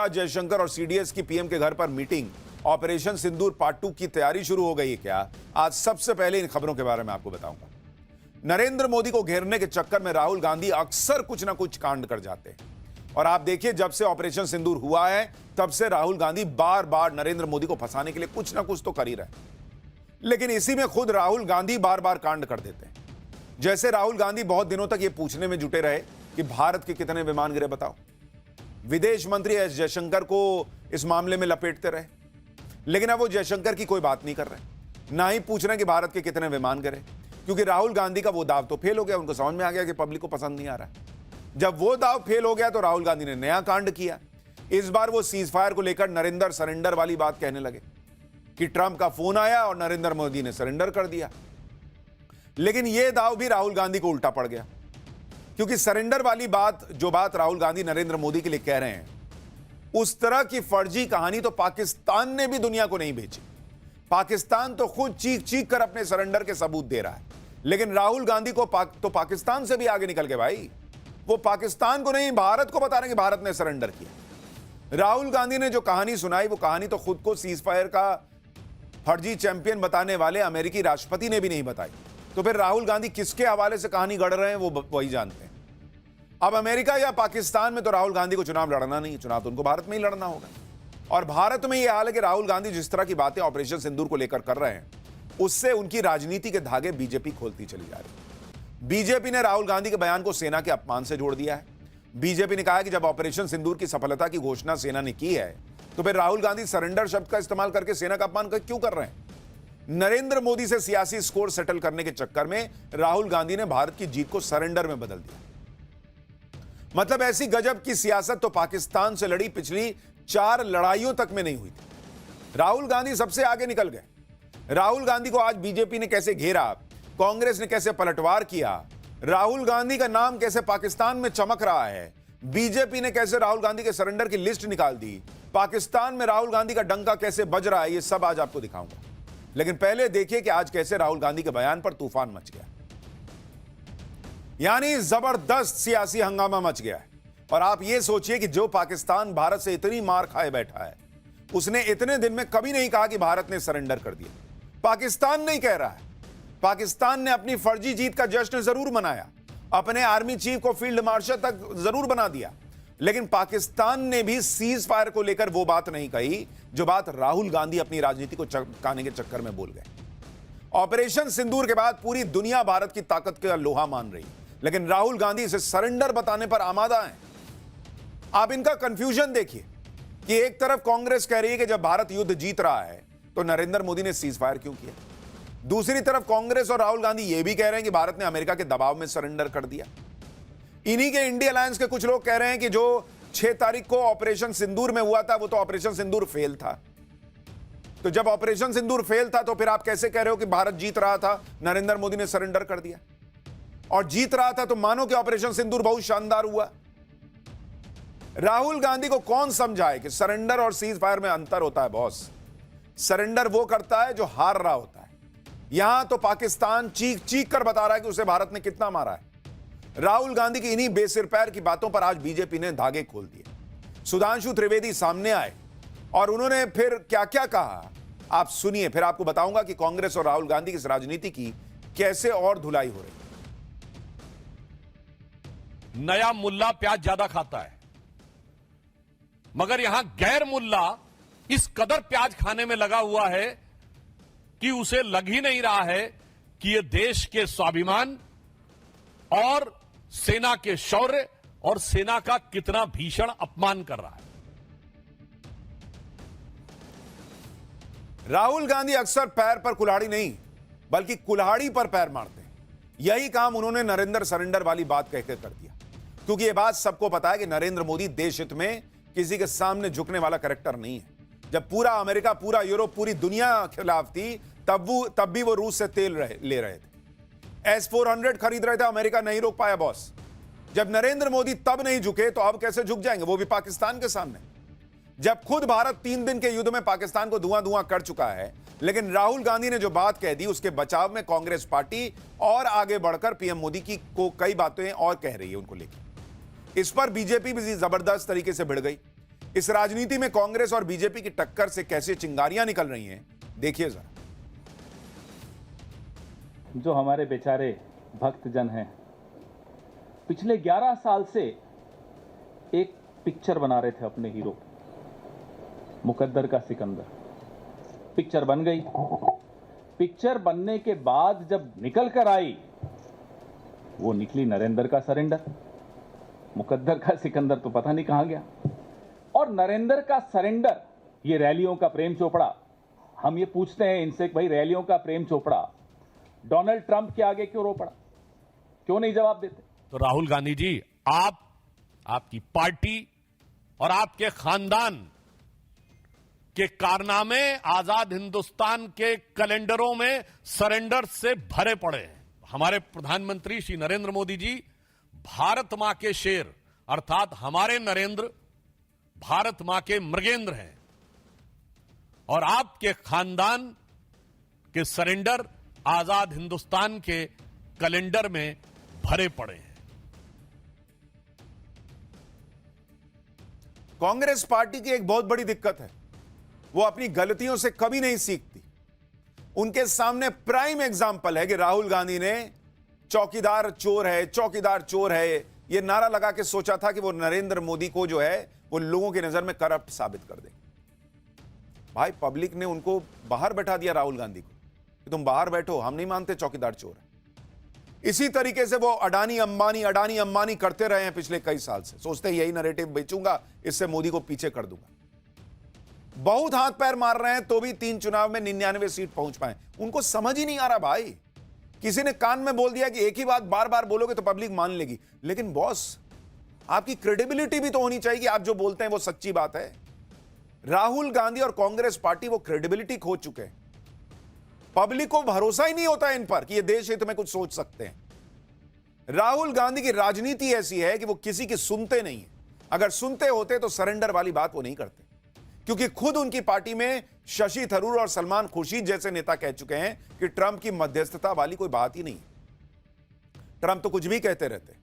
जयशंकर और सीडीएस की पीएम के घर पर मीटिंग, ऑपरेशन सिंदूर पार्ट 2 की तैयारी शुरू हो गई है क्या? आज सबसे पहले इन खबरों के बारे में आपको बताऊंगा। नरेंद्र मोदी को घेरने के चक्कर में राहुल गांधी अक्सर कुछ ना कुछ कांड कर जाते हैं और आप देखिए जब से ऑपरेशन सिंदूर हुआ है तब से राहुल गांधी बार बार नरेंद्र मोदी को फंसाने के लिए कुछ ना कुछ तो कर ही रहे, लेकिन इसी में खुद राहुल गांधी बार बार कांड कर देते हैं। जैसे राहुल गांधी बहुत दिनों तक यह पूछने में जुटे रहे कि भारत के कितने विमान गिरे बताओ, विदेश मंत्री एस जयशंकर को इस मामले में लपेटते रहे, लेकिन अब वो जयशंकर की कोई बात नहीं कर रहे, ना ही पूछ रहे कि भारत के कितने विमान गिरे, क्योंकि राहुल गांधी का वो दाव तो फेल हो गया। उनको समझ में आ गया कि पब्लिक को पसंद नहीं आ रहा। जब वो दाव फेल हो गया तो राहुल गांधी ने नया कांड किया। इस बार वो सीज फायर को लेकर नरेंद्र सरेंडर वाली बात कहने लगे कि ट्रंप का फोन आया और नरेंद्र मोदी ने सरेंडर कर दिया, लेकिन यह दाव भी राहुल गांधी को उल्टा पड़ गया, क्योंकि सरेंडर वाली बात, जो बात राहुल गांधी नरेंद्र मोदी के लिए कह रहे हैं, उस तरह की फर्जी कहानी तो पाकिस्तान ने भी दुनिया को नहीं भेजी। पाकिस्तान तो खुद चीख चीख कर अपने सरेंडर के सबूत दे रहा है, लेकिन राहुल गांधी को तो पाकिस्तान से भी आगे निकल गए भाई। वो पाकिस्तान को नहीं, भारत को बता रहे हैं कि भारत ने सरेंडर किया। राहुल गांधी ने जो कहानी सुनाई, वो कहानी तो खुद को सीज फायर का फर्जी चैंपियन बताने वाले अमेरिकी राष्ट्रपति ने भी नहीं बताई, तो फिर राहुल गांधी किसके हवाले से कहानी गढ़ रहे हैं वो वही जानते हैं। अब अमेरिका या पाकिस्तान में तो राहुल गांधी को चुनाव लड़ना नहीं, चुनाव तो उनको भारत में ही लड़ना होगा। और भारत में यह हाल है कि राहुल गांधी जिस तरह की बातें ऑपरेशन सिंदूर को लेकर कर रहे हैं, उससे उनकी राजनीति के धागे बीजेपी खोलती चली जा रही है। बीजेपी ने राहुल गांधी के बयान को सेना के अपमान से जोड़ दिया है। बीजेपी ने कहा कि जब ऑपरेशन सिंदूर की सफलता की घोषणा सेना ने की है, तो फिर राहुल गांधी सरेंडर शब्द का इस्तेमाल करके सेना का अपमान क्यों कर रहे हैं? नरेंद्र मोदी से सियासी स्कोर सेटल करने के चक्कर में राहुल गांधी ने भारत की जीत को सरेंडर में बदल दिया। मतलब ऐसी गजब की सियासत तो पाकिस्तान से लड़ी पिछली 4 लड़ाइयों तक में नहीं हुई थी। राहुल गांधी सबसे आगे निकल गए। राहुल गांधी को आज बीजेपी ने कैसे घेरा, कांग्रेस ने कैसे पलटवार किया, राहुल गांधी का नाम कैसे पाकिस्तान में चमक रहा है, बीजेपी ने कैसे राहुल गांधी के सरेंडर की लिस्ट निकाल दी, पाकिस्तान में राहुल गांधी का डंका कैसे बज रहा है, ये सब आज आपको दिखाऊंगा। लेकिन पहले देखिए कि आज कैसे राहुल गांधी के बयान पर तूफान मच गया, यानी जबरदस्त सियासी हंगामा मच गया है। और आप ये सोचिए कि जो पाकिस्तान भारत से इतनी मार खाए बैठा है, उसने इतने दिन में कभी नहीं कहा कि भारत ने सरेंडर कर दिया। पाकिस्तान नहीं कह रहा है। पाकिस्तान ने अपनी फर्जी जीत का जश्न जरूर मनाया, अपने आर्मी चीफ को फील्ड मार्शल तक जरूर बना दिया, लेकिन पाकिस्तान ने भी सीज फायर को लेकर वो बात नहीं कही जो बात राहुल गांधी अपनी राजनीति को चमकाने के चक्कर में बोल गए। ऑपरेशन सिंदूर के बाद पूरी दुनिया भारत की ताकत का लोहा मान रही, लेकिन राहुल गांधी इसे सरेंडर बताने पर आमादा हैं। आप इनका कंफ्यूजन देखिए कि एक तरफ कांग्रेस कह रही है कि जब भारत युद्ध जीत रहा है तो नरेंद्र मोदी ने सीज फायर क्यों किया, दूसरी तरफ कांग्रेस और राहुल गांधी यह भी कह रहे हैं कि भारत ने अमेरिका के दबाव में सरेंडर कर दिया। इन्हीं के इंडिया अलायंस के कुछ लोग कह रहे हैं कि जो 6 तारीख को ऑपरेशन सिंदूर में हुआ था वो तो ऑपरेशन सिंदूर फेल था। तो जब ऑपरेशन सिंदूर फेल था तो फिर आप कैसे कह रहे हो कि भारत जीत रहा था, नरेंद्र मोदी ने सरेंडर कर दिया? और जीत रहा था तो मानो कि ऑपरेशन सिंदूर बहुत शानदार हुआ। राहुल गांधी को कौन समझाए कि सरेंडर और सीज फायर में अंतर होता है बॉस। सरेंडर वो करता है जो हार रहा होता है। यहां तो पाकिस्तान चीख चीख कर बता रहा है कि उसे भारत ने कितना मारा है। राहुल गांधी की इन्हीं बेसिर पैर की बातों पर आज बीजेपी ने धागे खोल दिए। सुधांशु त्रिवेदी सामने आए और उन्होंने फिर क्या क्या कहा, आप सुनिए, फिर आपको बताऊंगा कि कांग्रेस और राहुल गांधी की इस राजनीति की कैसे और धुलाई हो रही है। नया मुल्ला प्याज ज्यादा खाता है, मगर यहां गैर मुल्ला इस कदर प्याज खाने में लगा हुआ है कि उसे लग ही नहीं रहा है कि यह देश के स्वाभिमान और सेना के शौर्य और सेना का कितना भीषण अपमान कर रहा है। राहुल गांधी अक्सर पैर पर कुल्हाड़ी नहीं बल्कि कुल्हाड़ी पर पैर मारते हैं। यही काम उन्होंने नरेंद्र सरेंडर वाली बात कहकर कर दिया, क्योंकि यह बात सबको पता है कि नरेंद्र मोदी देश हित में किसी के सामने झुकने वाला कैरेक्टर नहीं है। जब पूरा अमेरिका, पूरा यूरोप, पूरी दुनिया खिलाफ थी, तब भी वो रूस से तेल ले रहे थे। S-400 खरीद रहे थे, अमेरिका नहीं रोक पाया बॉस। जब नरेंद्र मोदी तब नहीं झुके तो अब कैसे झुक जाएंगे, वो भी पाकिस्तान के सामने। जब खुद भारत 3 दिन के युद्ध में पाकिस्तान को धुआं धुआं कर चुका है, लेकिन राहुल गांधी ने जो बात कह दी उसके बचाव में कांग्रेस पार्टी और आगे बढ़कर पीएम मोदी की को कई बातें और कह रही है उनको लेकर। इस पर बीजेपी भी जबरदस्त तरीके से भिड़ गई। इस राजनीति में कांग्रेस और बीजेपी की टक्कर से कैसे चिंगारियां निकल रही हैं, देखिए जरा। जो हमारे बेचारे भक्तजन हैं, पिछले 11 साल से एक पिक्चर बना रहे थे अपने हीरो, मुकद्दर का सिकंदर। पिक्चर बन गई। पिक्चर बनने के बाद जब निकल कर आई, वो निकली नरेंद्र का सरेंडर। मुकद्दर का सिकंदर तो पता नहीं कहां गया। और नरेंद्र का सरेंडर, ये रैलियों का प्रेम चोपड़ा। हम ये पूछते हैं इनसे कि भाई रैलियों का प्रेम चोपड़ा डोनाल्ड ट्रंप के आगे क्यों रो पड़ा, क्यों नहीं जवाब देते? तो राहुल गांधी जी, आपकी पार्टी और आपके खानदान के कारनामे आजाद हिंदुस्तान के कैलेंडरों में सरेंडर से भरे पड़े हैं। हमारे प्रधानमंत्री श्री नरेंद्र मोदी जी भारत मां के शेर अर्थात हमारे नरेंद्र भारत मां के मृगेंद्र हैं और आपके खानदान के सरेंडर आजाद हिंदुस्तान के कैलेंडर में भरे पड़े हैं। कांग्रेस पार्टी की एक बहुत बड़ी दिक्कत है, वो अपनी गलतियों से कभी नहीं सीखती। उनके सामने प्राइम एग्जाम्पल है कि राहुल गांधी ने चौकीदार चोर है, चौकीदार चोर है, ये नारा लगा के सोचा था कि वो नरेंद्र मोदी को जो है वो लोगों की नजर में करप्ट साबित कर दे। भाई पब्लिक ने उनको बाहर बैठा दिया, राहुल गांधी को, कि तुम बाहर बैठो, हम नहीं मानते चौकीदार चोर है। इसी तरीके से वो अडानी अंबानी करते रहे हैं पिछले कई साल से। सोचते हैं यही नैरेटिव बेचूंगा, इससे मोदी को पीछे कर दूंगा। बहुत हाथ पैर मार रहे हैं तो भी 3 चुनाव में 99 सीट पहुंच पाए। उनको समझ ही नहीं आ रहा भाई। किसी ने कान में बोल दिया कि एक ही बात बार बार बोलोगे तो पब्लिक मान लेगी। लेकिन बॉस, आपकी क्रेडिबिलिटी भी तो होनी चाहिए कि आप जो बोलते हैं वो सच्ची बात है। राहुल गांधी और कांग्रेस पार्टी वो क्रेडिबिलिटी खो चुके हैं। पब्लिक को भरोसा ही नहीं होता इन पर कि ये देश हित में कुछ सोच सकते हैं। राहुल गांधी की राजनीति ऐसी है कि वो किसी की सुनते नहीं है। अगर सुनते होते तो सरेंडर वाली बात वो नहीं करते, क्योंकि खुद उनकी पार्टी में शशि थरूर और सलमान खुर्शीद जैसे नेता कह चुके हैं कि ट्रंप की मध्यस्थता वाली कोई बात ही नहीं। ट्रंप तो कुछ भी कहते रहते।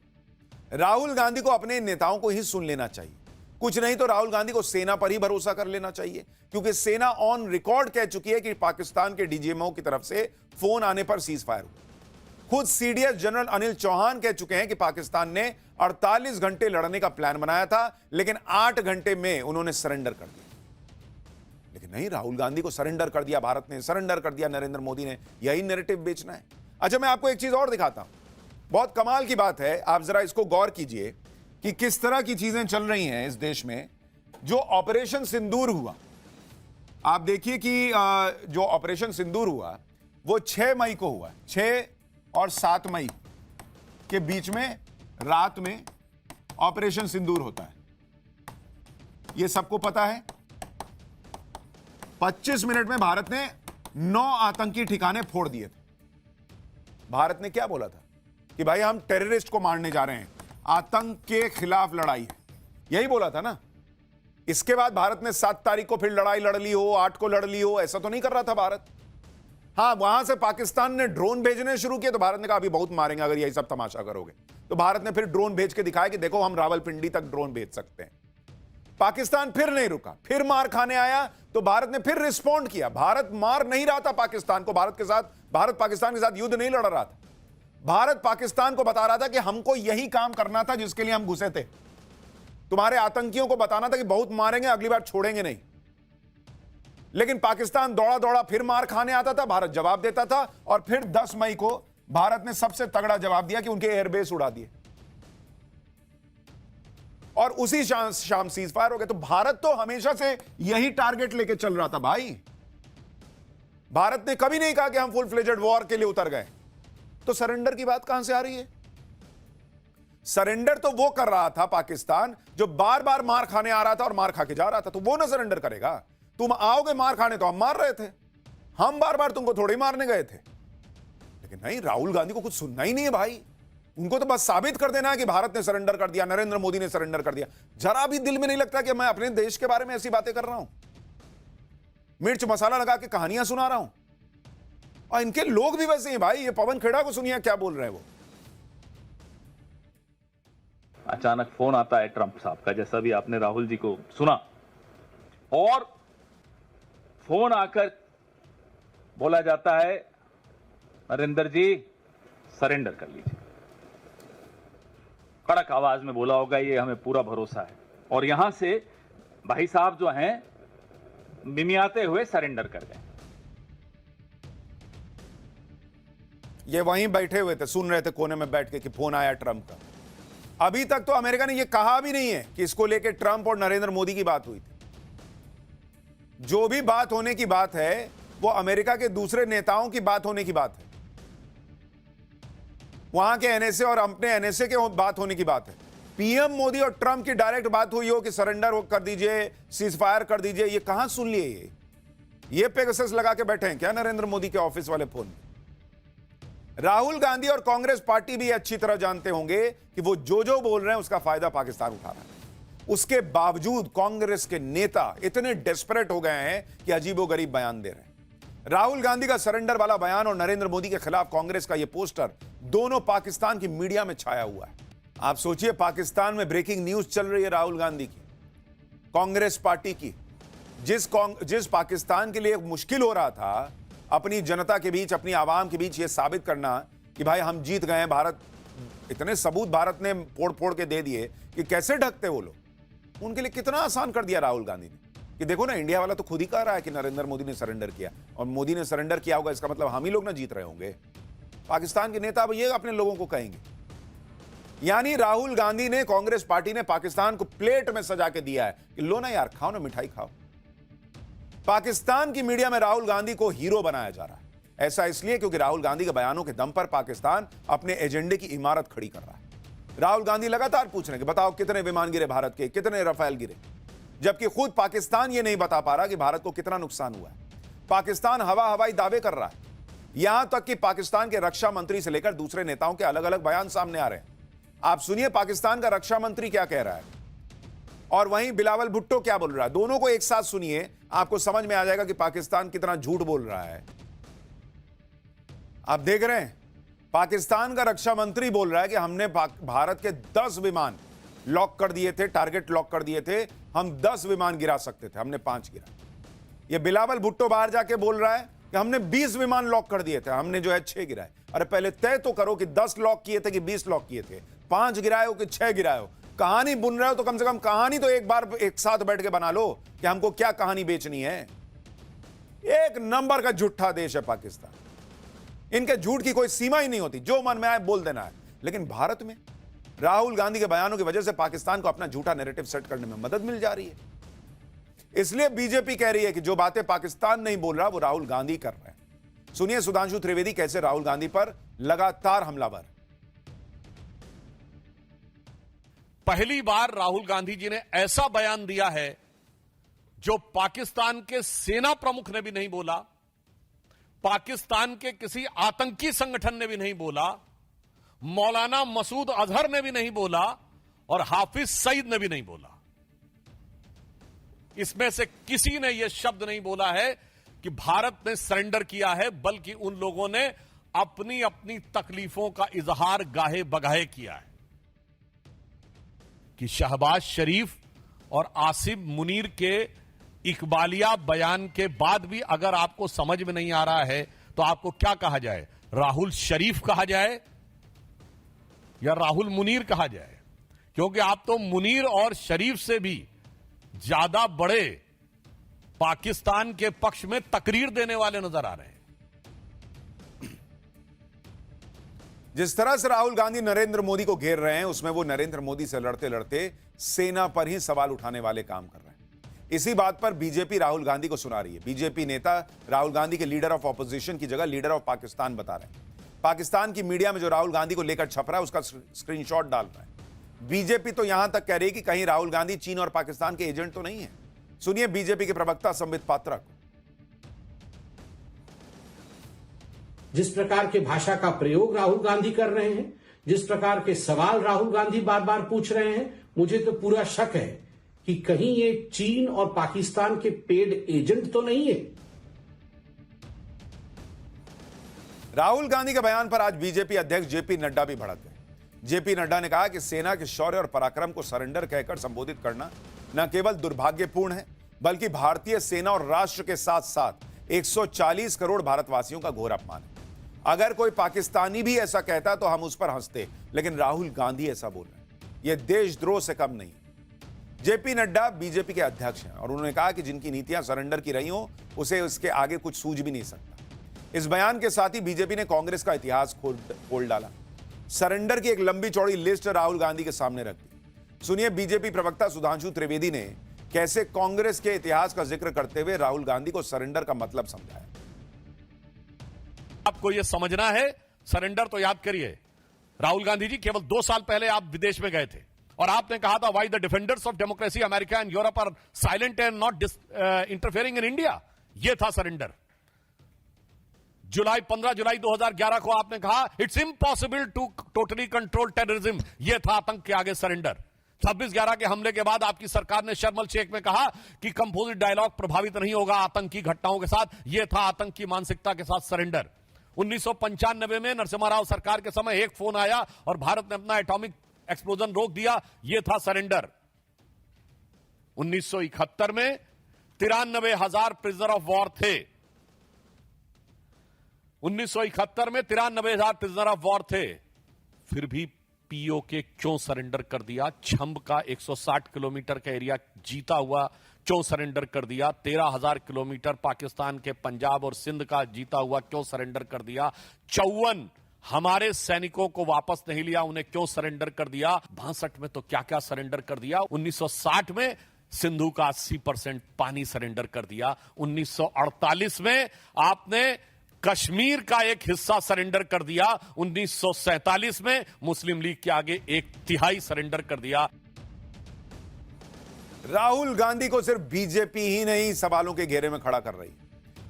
राहुल गांधी को अपने नेताओं को ही सुन लेना चाहिए। कुछ नहीं तो राहुल गांधी को सेना पर ही भरोसा कर लेना चाहिए, क्योंकि सेना ऑन रिकॉर्ड कह चुकी है कि पाकिस्तान के डीजीएमओ की तरफ से फोन आने पर सीज फायर हुआ। खुद सीडीएस जनरल अनिल चौहान कह चुके हैं कि पाकिस्तान ने 48 घंटे लड़ने का प्लान बनाया था, लेकिन 8 घंटे में उन्होंने सरेंडर कर दिया। लेकिन नहीं, राहुल गांधी को सरेंडर कर दिया भारत ने, सरेंडर कर दिया नरेंद्र मोदी ने। यही नैरेटिव बेचना है। अच्छा, मैं आपको एक चीज और दिखाता हूं, बहुत कमाल की बात है। आप जरा इसको गौर कीजिए कि किस तरह की चीजें चल रही हैं इस देश में। जो ऑपरेशन सिंदूर हुआ, आप देखिए कि जो ऑपरेशन सिंदूर हुआ वो 6 मई को हुआ। 6 और 7 मई के बीच में रात में ऑपरेशन सिंदूर होता है, ये सबको पता है। 25 मिनट में भारत ने 9 आतंकी ठिकाने फोड़ दिए थे। भारत ने क्या बोला था कि भाई हम टेररिस्ट को मारने जा रहे हैं, आतंक के खिलाफ लड़ाई है, यही बोला था ना। इसके बाद भारत ने 7 तारीख को फिर लड़ाई लड़ ली हो, 8 को लड़ ली हो, ऐसा तो नहीं कर रहा था भारत। हां, वहां से पाकिस्तान ने ड्रोन भेजने शुरू किए तो भारत ने कहा अभी बहुत मारेंगे अगर यही सब तमाशा करोगे। तो भारत ने फिर ड्रोन भेज के दिखाया कि देखो हम रावलपिंडी तक ड्रोन भेज सकते हैं। पाकिस्तान फिर नहीं रुका, फिर मार खाने आया तो भारत ने फिर रिस्पॉन्ड किया। भारत मार नहीं रहा था पाकिस्तान को, भारत पाकिस्तान के साथ युद्ध नहीं लड़ रहा था। भारत पाकिस्तान को बता रहा था कि हमको यही काम करना था जिसके लिए हम घुसे थे। तुम्हारे आतंकियों को बताना था कि बहुत मारेंगे, अगली बार छोड़ेंगे नहीं। लेकिन पाकिस्तान दौड़ा दौड़ा फिर मार खाने आता था, भारत जवाब देता था। और फिर 10 मई को भारत ने सबसे तगड़ा जवाब दिया कि उनके एयरबेस उड़ा दिए और उसी शाम सीज फायर हो गए। तो भारत तो हमेशा से यही टारगेट लेके चल रहा था भाई। भारत ने कभी नहीं कहा कि हम फुल फ्लेजेड वॉर के लिए उतर गए। तो सरेंडर की बात कहां से आ रही है? सरेंडर तो वो कर रहा था पाकिस्तान जो बार बार मार खाने आ रहा था और मार खा के जा रहा था। तो वो ना सरेंडर करेगा। तुम आओगे मार खाने तो हम मार रहे थे, हम बार बार तुमको थोड़ी मारने गए थे। लेकिन नहीं, राहुल गांधी को कुछ सुनना ही नहीं है भाई। उनको तो बस साबित कर देना है कि भारत ने सरेंडर कर दिया, नरेंद्र मोदी ने सरेंडर कर दिया। जरा भी दिल में नहीं लगता कि मैं अपने देश के बारे में ऐसी बातें कर रहा हूं, मिर्च मसाला लगा के कहानियां सुना रहा हूं। और इनके लोग भी वैसे हैं भाई। ये पवन खेड़ा को सुनिए क्या बोल रहे हैं वो। अचानक फोन आता है ट्रंप साहब का, जैसा भी आपने राहुल जी को सुना और फोन आकर बोला जाता है, नरेंद्र जी सरेंडर कर लीजिए। कड़क आवाज में बोला होगा, ये हमें पूरा भरोसा है। और यहां से भाई साहब जो हैं मिमियाते हुए सरेंडर कर गए। ये वहीं बैठे हुए थे, सुन रहे थे कोने में बैठ के कि फोन आया ट्रंप का। अभी तक तो अमेरिका ने यह कहा भी नहीं है कि इसको लेकर ट्रंप और नरेंद्र मोदी की बात हुई थी। जो भी बात होने की बात है वो अमेरिका के दूसरे नेताओं की बात होने की बात है, वहां के एनएसए और अपने एनएसए के बात होने की बात है। पीएम मोदी और ट्रंप की डायरेक्ट बात हुई हो कि सरेंडर कर दीजिए, सीज फायर कर दीजिए, ये कहां सुन लिए? ये पेगासस लगा के बैठे हैं क्या नरेंद्र मोदी के ऑफिस वाले फोन में? राहुल गांधी और कांग्रेस पार्टी भी अच्छी तरह जानते होंगे कि वो जो बोल रहे हैं उसका फायदा पाकिस्तान उठा रहा है। उसके बावजूद कांग्रेस के नेता इतने डेस्परेट हो गए हैं कि अजीबोगरीब बयान दे रहे हैं। राहुल गांधी का सरेंडर वाला बयान और नरेंद्र मोदी के खिलाफ कांग्रेस का यह पोस्टर दोनों पाकिस्तान की मीडिया में छाया हुआ है। आप सोचिए, पाकिस्तान में ब्रेकिंग न्यूज चल रही है राहुल गांधी की, कांग्रेस पार्टी की, जिस पाकिस्तान के लिए मुश्किल हो रहा था अपनी जनता के बीच, अपनी आवाम के बीच यह साबित करना कि भाई हम जीत गए हैं। भारत, इतने सबूत भारत ने फोड़ फोड़ के दे दिए कि कैसे ढकते वो लोग। उनके लिए कितना आसान कर दिया राहुल गांधी ने कि देखो ना, इंडिया वाला तो खुद ही कह रहा है कि नरेंद्र मोदी ने सरेंडर किया, और मोदी ने सरेंडर किया होगा इसका मतलब हम ही लोग ना जीत रहे होंगे। पाकिस्तान के नेता अब ये अपने लोगों को कहेंगे। यानी राहुल गांधी ने, कांग्रेस पार्टी ने पाकिस्तान को प्लेट में सजा के दिया है कि लो ना यार, खाओ ना, मिठाई खाओ। पाकिस्तान की मीडिया में राहुल गांधी को हीरो बनाया जा रहा है। ऐसा इसलिए क्योंकि राहुल गांधी के बयानों के दम पर पाकिस्तान अपने एजेंडे की इमारत खड़ी कर रहा है। राहुल गांधी लगातार पूछ रहे हैं कि बताओ कितने विमान गिरे भारत के, कितने रफेल गिरे, जबकि खुद पाकिस्तान यह नहीं बता पा रहा कि भारत को कितना नुकसान हुआ है। पाकिस्तान हवाई दावे कर रहा है, यहां तक कि पाकिस्तान के रक्षा मंत्री से लेकर दूसरे नेताओं के अलग अलग बयान सामने आ रहे हैं। आप सुनिए पाकिस्तान का रक्षा मंत्री क्या कह रहा है और वहीं बिलावल भुट्टो क्या बोल रहा है। दोनों को एक साथ सुनिए, आपको समझ में आ जाएगा कि पाकिस्तान कितना झूठ बोल रहा है। आप देख रहे हैं, पाकिस्तान का रक्षा मंत्री बोल रहा है कि हमने भारत के 10 विमान लॉक कर दिए थे, टारगेट लॉक कर दिए थे, हम 10 विमान गिरा सकते थे, हमने 5 गिरा। ये बिलावल भुट्टो बाहर जाके बोल रहा है कि हमने 20 विमान लॉक कर दिए थे, हमने जो है 6 गिराए। अरे पहले तय तो करो कि 10 लॉक किए थे कि 20 लॉक किए थे, 5 गिराए हो कि 6 गिराए हो। कहानी बुन रहे हो तो कम से कम कहानी तो एक बार एक साथ बैठ के बना लो कि हमको क्या कहानी बेचनी है। एक नंबर का झूठा देश है पाकिस्तान, इनके झूठ की कोई सीमा ही नहीं होती, जो मन में आए बोल देना है। लेकिन भारत में राहुल गांधी के बयानों की वजह से पाकिस्तान को अपना झूठा नैरेटिव सेट करने में मदद मिल जा रही है। इसलिए बीजेपी कह रही है कि जो बातें पाकिस्तान नहीं बोल रहा वो राहुल गांधी कर रहे हैं। सुनिए सुधांशु त्रिवेदी कैसे राहुल गांधी पर लगातार हमलावर। पहली बार राहुल गांधी जी ने ऐसा बयान दिया है जो पाकिस्तान के सेना प्रमुख ने भी नहीं बोला, पाकिस्तान के किसी आतंकी संगठन ने भी नहीं बोला, मौलाना मसूद अजहर ने भी नहीं बोला और हाफिज सईद ने भी नहीं बोला। इसमें से किसी ने यह शब्द नहीं बोला है कि भारत ने सरेंडर किया है, बल्कि उन लोगों ने अपनी अपनी तकलीफों का इजहार गाहे बगाहे किया है कि शहबाज शरीफ और आसिफ मुनीर के इकबालिया बयान के बाद भी अगर आपको समझ में नहीं आ रहा है तो आपको क्या कहा जाए, राहुल शरीफ कहा जाए या राहुल मुनीर कहा जाए? क्योंकि आप तो मुनीर और शरीफ से भी ज्यादा बड़े पाकिस्तान के पक्ष में तकरीर देने वाले नजर आ रहे हैं। जिस तरह से राहुल गांधी नरेंद्र मोदी को घेर रहे हैं, उसमें वो नरेंद्र मोदी से लड़ते लड़ते सेना पर ही सवाल उठाने वाले काम कर रहे हैं। इसी बात पर बीजेपी राहुल गांधी को सुना रही है। बीजेपी नेता राहुल गांधी के लीडर ऑफ ऑपोजिशन की जगह लीडर ऑफ पाकिस्तान बता रहे हैं। पाकिस्तान की मीडिया में जो राहुल गांधी को लेकर छप रहा है उसका स्क्रीनशॉट डाल रहा है। बीजेपी तो यहां तक कह रही है कि कहीं राहुल गांधी चीन और पाकिस्तान के एजेंट तो नहीं है। सुनिए बीजेपी के प्रवक्ता संबित पात्रा को। जिस प्रकार के भाषा का प्रयोग राहुल गांधी कर रहे हैं, जिस प्रकार के सवाल राहुल गांधी बार बार पूछ रहे हैं, मुझे तो पूरा शक है कि कहीं ये चीन और पाकिस्तान के पेड एजेंट तो नहीं है। राहुल गांधी के बयान पर आज बीजेपी अध्यक्ष जेपी नड्डा भी भड़क गए। जेपी नड्डा ने कहा कि सेना के शौर्य और पराक्रम को सरेंडर कहकर संबोधित करना न केवल दुर्भाग्यपूर्ण है बल्कि भारतीय सेना और राष्ट्र के साथ साथ 140 करोड़ भारतवासियों का घोर अपमान है। अगर कोई पाकिस्तानी भी ऐसा कहता तो हम उस पर हंसते, लेकिन राहुल गांधी ऐसा बोल रहे हैं। यह देशद्रोह से कम नहीं। जेपी नड्डा बीजेपी के अध्यक्ष हैं और उन्होंने कहा कि जिनकी नीतियां सरेंडर की रही हो उसे उसके आगे कुछ सूझ भी नहीं सकता। इस बयान के साथ ही बीजेपी ने कांग्रेस का इतिहास खोल डाला। सरेंडर की एक लंबी चौड़ी लिस्ट राहुल गांधी के सामने रख दी। सुनिए बीजेपी प्रवक्ता सुधांशु त्रिवेदी ने कैसे कांग्रेस के इतिहास का जिक्र करते हुए राहुल गांधी को सरेंडर का मतलब समझाया। आपको यह समझना है, सरेंडर तो याद करिए, राहुल गांधी जी केवल 2 साल पहले आप विदेश में गए थे और आपने कहा था why the defenders of democracy America and Europe are silent and not interfering in India. यह था सरेंडर। 15 जुलाई 2011 को आपने कहा it's impossible to totally control terrorism. यह था आतंक के आगे सरेंडर। 26/11 के हमले के बाद आपकी सरकार ने शर्म शेख में कहा कि कंपोजिट डायलॉग प्रभावित नहीं होगा आतंकी घटनाओं के साथ। यह था आतंक की मानसिकता के साथ सरेंडर। 1995 में नरसिम्हा राव सरकार के समय एक फोन आया और भारत ने अपना एटॉमिक एक्सप्लोजन रोक दिया। यह था सरेंडर। 1971 में 93,000 प्रिजनर ऑफ वॉर थे। 1971 में 93,000 प्रिजनर ऑफ वॉर थे। फिर भी पीओके क्यों सरेंडर कर दिया? छंब का 160 किलोमीटर का एरिया जीता हुआ क्यों सरेंडर कर दिया? 13,000 किलोमीटर पाकिस्तान के पंजाब और सिंध का जीता हुआ क्यों सरेंडर कर दिया? 54 हमारे सैनिकों को वापस नहीं लिया, उन्हें क्यों सरेंडर कर दिया? 62 में तो क्या क्या सरेंडर कर दिया। 1960 में सिंधु का 80% पानी सरेंडर कर दिया। 1948 में आपने कश्मीर का एक हिस्सा सरेंडर कर दिया। 1947 में मुस्लिम लीग के आगे 1/3 सरेंडर कर दिया। राहुल गांधी को सिर्फ बीजेपी ही नहीं सवालों के घेरे में खड़ा कर रही।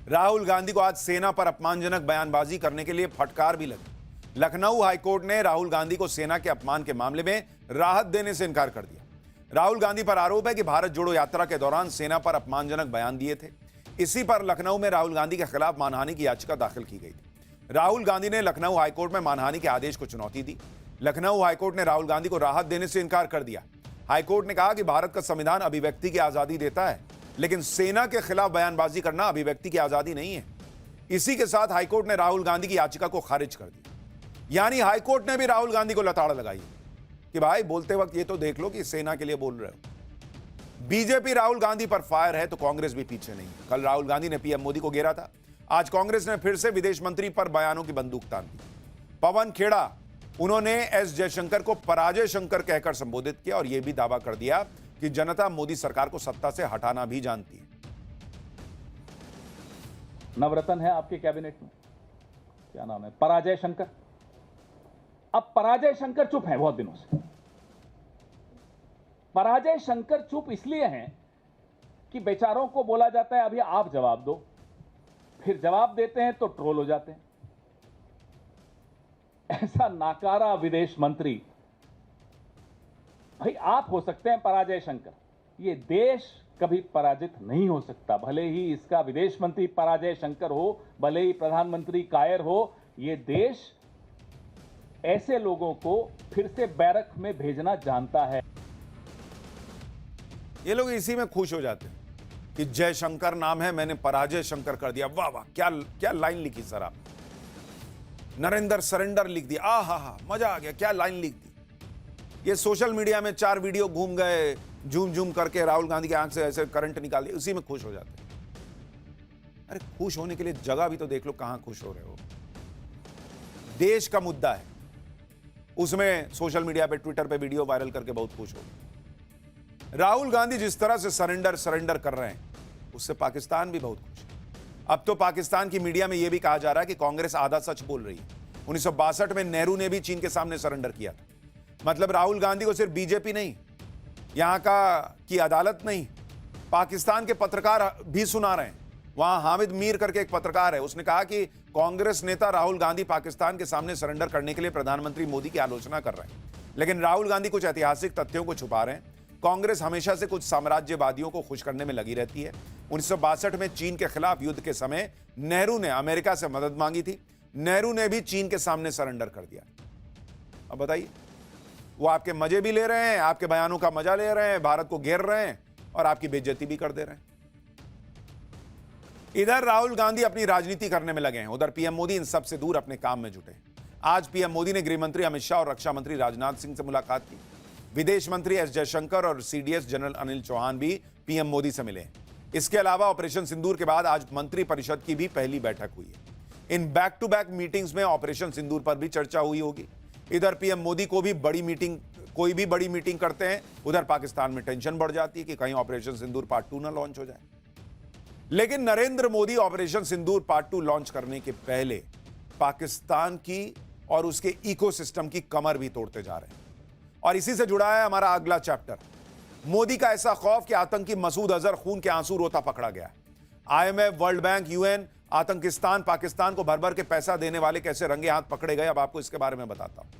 राहुल गांधी को आज सेना पर अपमानजनक बयानबाजी करने के लिए फटकार भी लगी। लखनऊ हाईकोर्ट ने राहुल गांधी को सेना के अपमान के मामले में राहत देने से इनकार कर दिया। राहुल गांधी पर आरोप है कि भारत जोड़ो यात्रा के दौरान सेना पर अपमानजनक बयान दिए थे। इसी पर लखनऊ में राहुल गांधी के खिलाफ मानहानि की याचिका दाखिल की गई थी। राहुल गांधी ने लखनऊ हाईकोर्ट में मानहानि के आदेश को चुनौती दी। लखनऊ हाईकोर्ट ने राहुल गांधी को राहत देने से इनकार कर दिया। हाईकोर्ट ने कहा कि भारत का संविधान अभिव्यक्ति की आजादी देता है, लेकिन सेना के खिलाफ बयानबाजी करना अभिव्यक्ति की आजादी नहीं है। इसी के साथ हाईकोर्ट ने राहुल गांधी की याचिका को खारिज कर दिया। यानी हाईकोर्ट ने भी राहुल गांधी को लताड़ लगाई कि भाई बोलते वक्त ये तो देख लो कि सेना के लिए बोल रहे हो। बीजेपी राहुल गांधी पर फायर है तो कांग्रेस भी पीछे नहीं। कल राहुल गांधी ने पीएम मोदी को घेरा था। आज कांग्रेस ने फिर से विदेश मंत्री पर बयानों की बंदूक तान दी। पवन खेड़ा, उन्होंने एस जयशंकर को पराजय शंकर कहकर संबोधित किया और यह भी दावा कर दिया कि जनता मोदी सरकार को सत्ता से हटाना भी जानती है। नवरत्न है आपके कैबिनेट में, क्या नाम है, पराजय शंकर। अब पराजय शंकर चुप है बहुत दिनों से। पराजय शंकर चुप इसलिए हैं कि बेचारों को बोला जाता है अभी आप जवाब दो, फिर जवाब देते हैं तो ट्रोल हो जाते हैं। ऐसा नाकारा विदेश मंत्री, भाई आप हो सकते हैं पराजय शंकर, ये देश कभी पराजित नहीं हो सकता। भले ही इसका विदेश मंत्री पराजय शंकर हो, भले ही प्रधानमंत्री कायर हो, ये देश ऐसे लोगों को फिर से बैरक में भेजना जानता है। ये लोग इसी में खुश हो जाते हैं कि जयशंकर नाम है, मैंने पराजय शंकर कर दिया। वाह वाह, क्या क्या लाइन लिखी सर आप। नरेंद्र सरेंडर लिख दिया, हा मजा आ गया, क्या लाइन लिख दी। ये सोशल मीडिया में 4 वीडियो घूम गए, झूम करके राहुल गांधी की आंख से ऐसे करंट निकाल दिया, उसी में खुश हो जाते हैं। अरे खुश होने के लिए जगह भी तो देख लो, कहां खुश हो रहे हो। देश का मुद्दा है, उसमें सोशल मीडिया पे ट्विटर पे वीडियो वायरल करके बहुत खुश हो। राहुल गांधी जिस तरह से सरेंडर कर रहे हैं उससे पाकिस्तान भी बहुत खुश है। अब तो पाकिस्तान की मीडिया में यह भी कहा जा रहा है कि कांग्रेस आधा सच बोल रही है। 1962 में नेहरू ने भी चीन के सामने सरेंडर किया था। मतलब राहुल गांधी को सिर्फ बीजेपी नहीं, यहां की अदालत नहीं, पाकिस्तान के पत्रकार भी सुना रहे हैं। वहां हामिद मीर करके एक पत्रकार है, उसने कहा कि कांग्रेस नेता राहुल गांधी पाकिस्तान के सामने सरेंडर करने के लिए प्रधानमंत्री मोदी की आलोचना कर रहे हैं, लेकिन राहुल गांधी कुछ ऐतिहासिक तथ्यों को छुपा रहे हैं। कांग्रेस हमेशा से कुछ साम्राज्यवादियों को खुश करने में लगी रहती है। 1962 में चीन के खिलाफ युद्ध के समय नेहरू ने अमेरिका से मदद मांगी थी, नेहरू ने भी चीन के सामने सरेंडर कर दिया। अब बताइए, वो आपके मजे भी ले रहे हैं, आपके बयानों का मजा ले रहे हैं, भारत को घेर रहे हैं और आपकी बेइज्जती भी कर दे रहे हैं। इधर राहुल गांधी अपनी राजनीति करने में लगे हैं, उधर पीएम मोदी इन सबसे दूर अपने काम में जुटे हैं। आज पीएम मोदी ने गृह मंत्री अमित शाह और रक्षा मंत्री राजनाथ सिंह से मुलाकात की। विदेश मंत्री एस जयशंकर और सीडीएस जनरल अनिल चौहान भी पीएम मोदी से मिले हैं। इसके अलावा ऑपरेशन सिंदूर के बाद आज मंत्री परिषद की भी पहली बैठक हुई है। इन बैक टू बैक मीटिंग्स में ऑपरेशन सिंदूर पर भी चर्चा हुई होगी। इधर पीएम मोदी को भी कोई भी बड़ी मीटिंग करते हैं, उधर पाकिस्तान में टेंशन बढ़ जाती है कि कहीं ऑपरेशन सिंदूर पार्ट 2 ना लॉन्च हो जाए। लेकिन नरेंद्र मोदी ऑपरेशन सिंदूर पार्ट 2 लॉन्च करने के पहले पाकिस्तान की और उसके इकोसिस्टम की कमर भी तोड़ते जा रहे हैं। और इसी से जुड़ा है हमारा अगला चैप्टर, मोदी का ऐसा खौफ कि आतंकी मसूद अजहर खून के आंसू रोता पकड़ा गया। IMF, वर्ल्ड बैंक, UN, आतंकिस्तान, पाकिस्तान को भर भर के पैसा देने वाले कैसे रंगे हाथ पकड़े गए, अब आपको इसके बारे में बताता हूं।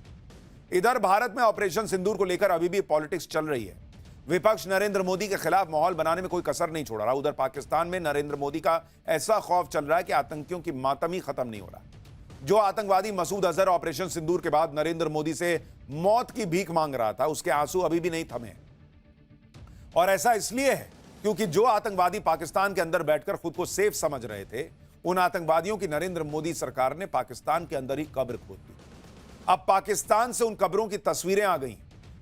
इधर भारत में ऑपरेशन सिंदूर को लेकर अभी भी पॉलिटिक्स चल रही है। विपक्ष नरेंद्र मोदी के खिलाफ माहौल बनाने में कोई कसर नहीं छोड़ रहा। उधर पाकिस्तान में नरेंद्र मोदी का ऐसा खौफ चल रहा है कि आतंकियों की मातम ही खत्म नहीं हो रहा। जो आतंकवादी मसूद अजहर ऑपरेशन सिंदूर के बाद नरेंद्र मोदी से मौत की भीख मांग रहा था, उसके आंसू अभी भी नहीं थमे। और ऐसा इसलिए है क्योंकि जो आतंकवादी पाकिस्तान के अंदर बैठकर खुद को सेफ समझ रहे थे, उन आतंकवादियों की नरेंद्र मोदी सरकार ने पाकिस्तान के अंदर ही कब्र खोद दी। अब पाकिस्तान से उन कब्रों की तस्वीरें आ गई।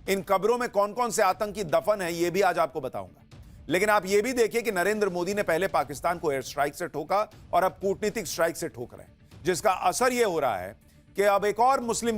इन कब्रों में कौन कौन से आतंकी दफन है, यह भी आज आपको बताऊंगा। लेकिन आप यह भी देखिए कि नरेंद्र मोदी ने पहले पाकिस्तान को एयर स्ट्राइक से ठोका और अब कूटनीतिक स्ट्राइक से ठोक रहे हैं, जिसका असर यह हो रहा है कि अब एक और मुस्लिम